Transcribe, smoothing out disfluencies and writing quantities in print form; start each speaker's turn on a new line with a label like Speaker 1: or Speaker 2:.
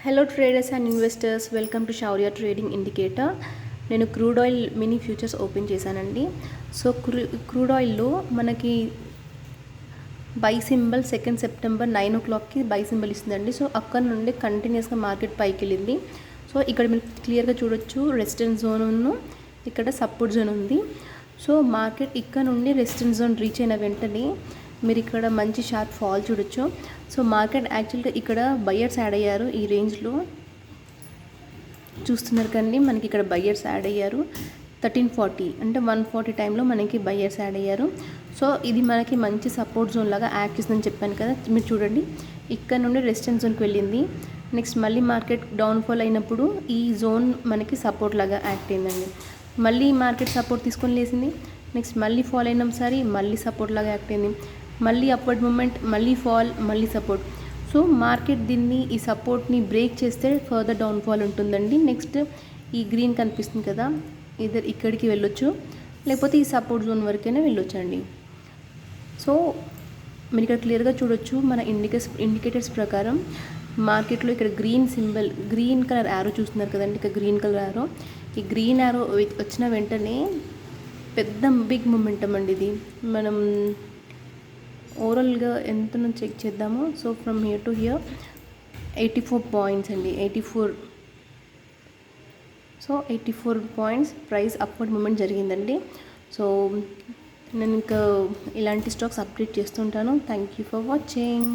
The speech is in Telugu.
Speaker 1: Hello traders and investors, welcome to Shaurya trading indicator. నేను crude oil mini futures open చేశానండి. సో క్రూడ్ ఆయిల్లో మనకి బై సింబల్ 2 సెప్టెంబర్ 9 o'clockకి బై సింబల్ ఇస్తుందండి. సో అక్కడ నుండి కంటిన్యూస్గా మార్కెట్ పైకి వెళ్ళింది. సో ఇక్కడ మీరు క్లియర్గా చూడొచ్చు, రెసిస్టెన్స్ జోన్ ఇక్కడ సపోర్ట్ జోన్ ఉంది. సో మార్కెట్ ఇక్కడ నుండి రెసిస్టెన్స్ జోన్ రీచ్ అయిన వెంటనే మీరు ఇక్కడ మంచి షార్ప్ ఫాల్ చూడొచ్చు. సో మార్కెట్ యాక్చువల్గా ఇక్కడ బయ్యర్స్ యాడ్ అయ్యారు. ఈ రేంజ్లో చూస్తున్నారు కండి, మనకి ఇక్కడ బయ్యర్స్ యాడ్ అయ్యారు. 1340 అంటే 140 టైంలో మనకి బయ్యర్స్ యాడ్ అయ్యారు. సో ఇది మనకి మంచి సపోర్ట్ జోన్ లాగా యాక్ట్ చేస్తుందని చెప్పాను కదా. మీరు చూడండి, ఇక్కడ నుండి రెసిస్టెన్స్ జోన్కి వెళ్ళింది. నెక్స్ట్ మళ్ళీ మార్కెట్ డౌన్ఫాల్ అయినప్పుడు ఈ జోన్ మనకి సపోర్ట్ లాగా యాక్ట్ అయిందండి. మళ్ళీ మార్కెట్ సపోర్ట్ తీసుకొని లేసింది. నెక్స్ట్ మళ్ళీ ఫాల్ అయినాం సరే, మళ్ళీ సపోర్ట్ లాగా యాక్ట్ అయింది. మళ్ళీ అప్వర్డ్ మూమెంట్, మళ్ళీ ఫాల్, మళ్ళీ సపోర్ట్. సో మార్కెట్ దీన్ని ఈ సపోర్ట్ని బ్రేక్ చేస్తే ఫర్దర్ డౌన్ఫాల్ ఉంటుందండి. నెక్స్ట్ ఈ గ్రీన్ కనిపిస్తుంది కదా, ఇక్కడికి వెళ్ళొచ్చు, లేకపోతే ఈ సపోర్ట్ జోన్ వరకైనా వెళ్ళొచ్చండి. సో మీరు ఇక్కడ క్లియర్గా చూడొచ్చు, మన ఇండికేటర్స్ ప్రకారం మార్కెట్లో ఇక్కడ గ్రీన్ కలర్ యారో చూస్తున్నారు కదండి. ఇక్కడ గ్రీన్ కలర్ యారో, ఈ గ్రీన్ యారో వచ్చిన వెంటనే పెద్ద బిగ్ మొమెంటం అండి ఇది. మనం ఓవరాల్గా ఎంత నుంచి చెక్ చేద్దాము. So from here to here 84 points అండి, 84. So 84 points price upward movement జరిగిందండి. సో నేను ఇంకా ఇలాంటి స్టాక్స్ అప్డేట్ చేస్తుంటాను. Thank you for watching.